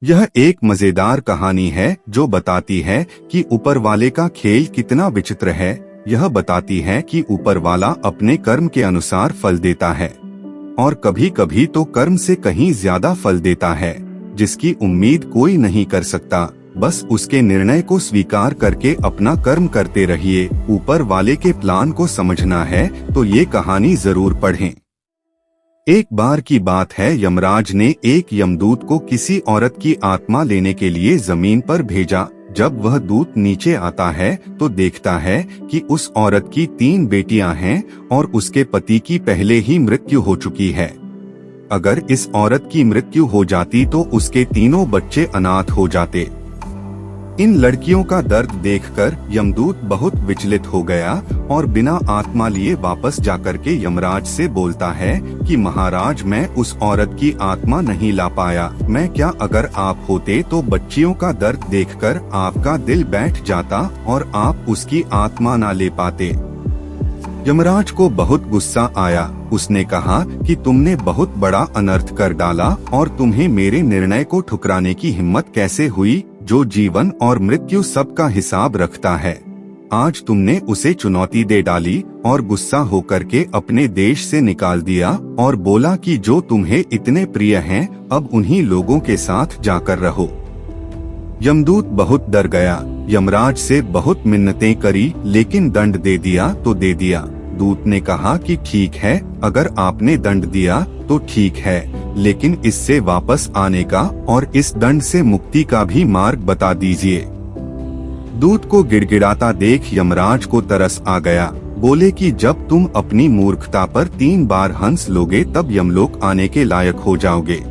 यह एक मजेदार कहानी है जो बताती है कि ऊपर वाले का खेल कितना विचित्र है। यह बताती है कि ऊपर वाला अपने कर्म के अनुसार फल देता है और कभी कभी तो कर्म से कहीं ज्यादा फल देता है, जिसकी उम्मीद कोई नहीं कर सकता। बस उसके निर्णय को स्वीकार करके अपना कर्म करते रहिए। ऊपर वाले के प्लान को समझना है तो ये कहानी जरूर पढ़ें। एक बार की बात है, यमराज ने एक यमदूत को किसी औरत की आत्मा लेने के लिए जमीन पर भेजा। जब वह दूत नीचे आता है तो देखता है कि उस औरत की 3 बेटियां हैं और उसके पति की पहले ही मृत्यु हो चुकी है। अगर इस औरत की मृत्यु हो जाती तो उसके तीनों बच्चे अनाथ हो जाते। इन लड़कियों का दर्द देखकर यमदूत बहुत विचलित हो गया और बिना आत्मा लिए वापस जाकर के यमराज से बोलता है कि महाराज, मैं उस औरत की आत्मा नहीं ला पाया। मैं क्या, अगर आप होते तो बच्चियों का दर्द देखकर आपका दिल बैठ जाता और आप उसकी आत्मा ना ले पाते। यमराज को बहुत गुस्सा आया। उसने कहा कि तुमने बहुत बड़ा अनर्थ कर डाला और तुम्हें मेरे निर्णय को ठुकराने की हिम्मत कैसे हुई, जो जीवन और मृत्यु सबका हिसाब रखता है। आज तुमने उसे चुनौती दे डाली और गुस्सा होकर के अपने देश से निकाल दिया और बोला कि जो तुम्हें इतने प्रिय हैं, अब उन्हीं लोगों के साथ जाकर रहो। यमदूत बहुत डर गया। यमराज से बहुत मिन्नतें करी, लेकिन दंड दे दिया तो दे दिया। दूत ने कहा कि ठीक है, अगर आपने दंड दिया तो ठीक है, लेकिन इससे वापस आने का और इस दंड से मुक्ति का भी मार्ग बता दीजिए। दूत को गिड़गिड़ाता देख यमराज को तरस आ गया। बोले कि जब तुम अपनी मूर्खता पर 3 बार हंस लोगे तब यमलोक आने के लायक हो जाओगे।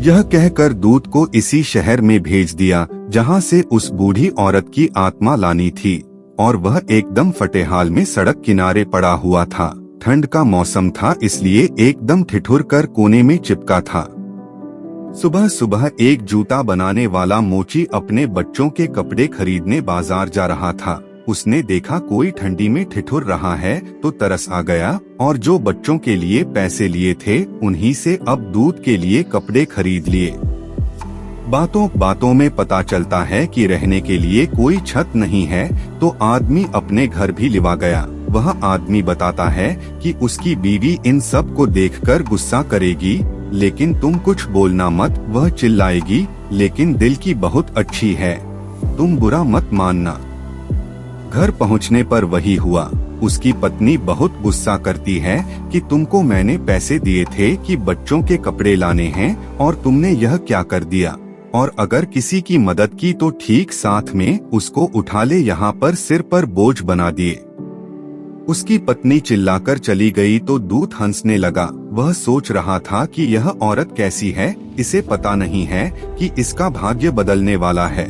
यह कहकर दूत को इसी शहर में भेज दिया जहां से उस बूढ़ी औरत की आत्मा लानी थी, और वह एकदम फटे हाल में सड़क किनारे पड़ा हुआ था। ठंड का मौसम था, इसलिए एकदम ठिठुर कर कोने में चिपका था। सुबह सुबह एक जूता बनाने वाला मोची अपने बच्चों के कपड़े खरीदने बाजार जा रहा था। उसने देखा कोई ठंडी में ठिठुर रहा है तो तरस आ गया और जो बच्चों के लिए पैसे लिए थे उन्हीं से अब दूध के लिए कपड़े खरीद लिए। बातों बातों में पता चलता है कि रहने के लिए कोई छत नहीं है तो आदमी अपने घर भी लिवा गया। वह आदमी बताता है कि उसकी बीवी इन सब को देखकर गुस्सा करेगी, लेकिन तुम कुछ बोलना मत। वह चिल्लाएगी, लेकिन दिल की बहुत अच्छी है, तुम बुरा मत मानना। घर पहुंचने पर वही हुआ। उसकी पत्नी बहुत गुस्सा करती है कि तुमको मैंने पैसे दिए थे कि बच्चों के कपड़े लाने हैं और तुमने यह क्या कर दिया, और अगर किसी की मदद की तो ठीक साथ में उसको उठा ले, यहाँ पर सिर पर बोझ बना दिए। उसकी पत्नी चिल्लाकर चली गई तो दूत हंसने लगा। वह सोच रहा था कि यह औरत कैसी है, इसे पता नहीं है कि इसका भाग्य बदलने वाला है।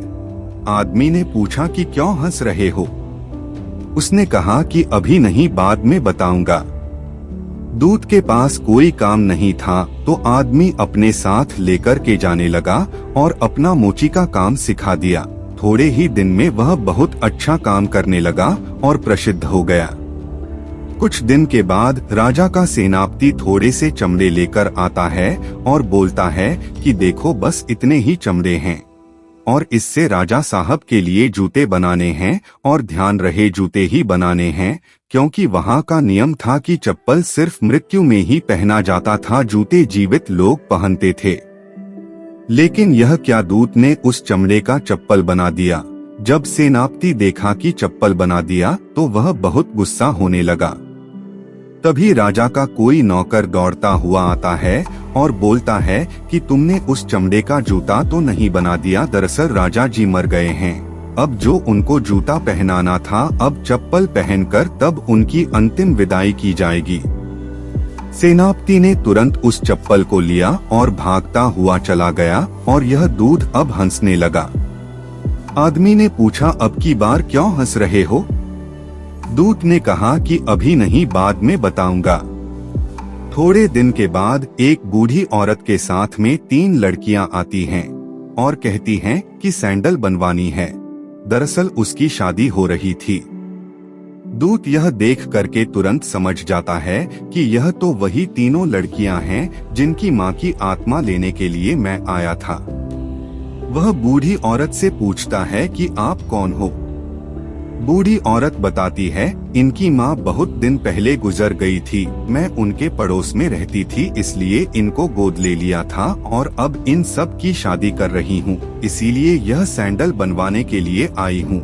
आदमी ने पूछा कि क्यों हंस रहे हो? उसने कहा कि अभी नहीं, बाद में बताऊंगा। दूत के पास कोई काम नहीं था तो आदमी अपने साथ लेकर के जाने लगा और अपना मोची का काम सिखा दिया। थोड़े ही दिन में वह बहुत अच्छा काम करने लगा और प्रसिद्ध हो गया। कुछ दिन के बाद राजा का सेनापति थोड़े से चमड़े लेकर आता है और बोलता है कि देखो, बस इतने ही चमड़े हैं और इससे राजा साहब के लिए जूते बनाने हैं, और ध्यान रहे जूते ही बनाने हैं, क्योंकि वहाँ का नियम था कि चप्पल सिर्फ मृत्यु में ही पहना जाता था, जूते जीवित लोग पहनते थे। लेकिन यह क्या, दूत ने उस चमड़े का चप्पल बना दिया। जब सेनापति देखा कि चप्पल बना दिया तो वह बहुत गुस्सा होने लगा। तभी राजा का कोई नौकर दौड़ता हुआ आता है और बोलता है कि तुमने उस चमड़े का जूता तो नहीं बना दिया, दरअसल राजा जी मर गए हैं। अब जो उनको जूता पहनाना था, अब चप्पल पहनकर तब उनकी अंतिम विदाई की जाएगी। सेनापति ने तुरंत उस चप्पल को लिया और भागता हुआ चला गया और यह दूध अब हंसने लगा। आदमी ने पूछा, अब की बार क्यों हंस रहे हो? दूत ने कहा कि अभी नहीं, बाद में बताऊंगा। थोड़े दिन के बाद एक बूढ़ी औरत के साथ में 3 लड़कियां आती हैं और कहती हैं कि सैंडल बनवानी है। दरअसल उसकी शादी हो रही थी। दूत यह देख करके तुरंत समझ जाता है कि यह तो वही तीनों लड़कियां हैं जिनकी मां की आत्मा लेने के लिए मैं आया था। वह बूढ़ी औरत से पूछता है कि आप कौन हो। बूढ़ी औरत बताती है, इनकी माँ बहुत दिन पहले गुजर गई थी, मैं उनके पड़ोस में रहती थी इसलिए इनको गोद ले लिया था और अब इन सब की शादी कर रही हूँ, इसीलिए यह सैंडल बनवाने के लिए आई हूँ।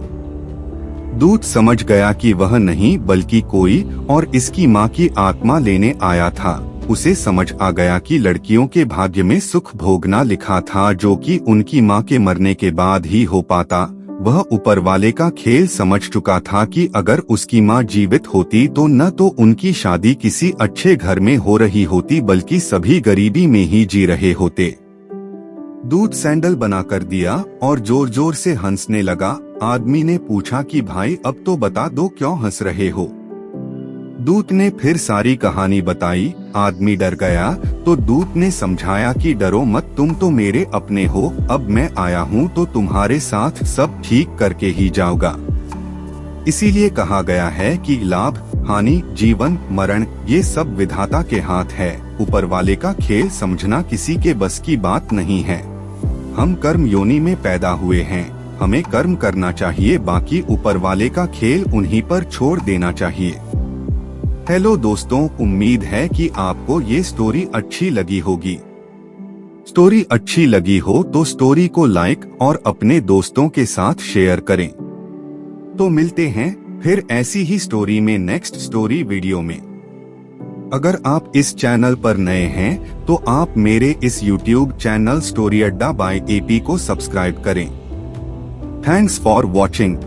दूत समझ गया कि वह नहीं बल्कि कोई और इसकी माँ की आत्मा लेने आया था। उसे समझ आ गया कि लड़कियों के भाग्य में सुख भोगना लिखा था, जो कि उनकी माँ के मरने के बाद ही हो पाता। वह ऊपर वाले का खेल समझ चुका था कि अगर उसकी माँ जीवित होती तो न तो उनकी शादी किसी अच्छे घर में हो रही होती बल्कि सभी गरीबी में ही जी रहे होते। दूत सैंडल बना कर दिया और जोर जोर से हंसने लगा। आदमी ने पूछा कि भाई अब तो बता दो क्यों हंस रहे हो। दूत ने फिर सारी कहानी बताई। आदमी डर गया तो दूत ने समझाया कि डरो मत, तुम तो मेरे अपने हो, अब मैं आया हूँ तो तुम्हारे साथ सब ठीक करके ही जाऊंगा। इसीलिए कहा गया है कि लाभ हानि जीवन मरण ये सब विधाता के हाथ है। ऊपर वाले का खेल समझना किसी के बस की बात नहीं है। हम कर्म योनि में पैदा हुए हैं, हमें कर्म करना चाहिए, बाकी ऊपर वाले का खेल उन्हीं पर छोड़ देना चाहिए। हेलो दोस्तों, उम्मीद है कि आपको ये स्टोरी अच्छी लगी होगी। स्टोरी अच्छी लगी हो तो स्टोरी को लाइक और अपने दोस्तों के साथ शेयर करें। तो मिलते हैं फिर ऐसी ही स्टोरी में नेक्स्ट स्टोरी वीडियो में। अगर आप इस चैनल पर नए हैं तो आप मेरे इस YouTube चैनल स्टोरी अड्डा बाय AP को सब्सक्राइब करें। Thanks for watching.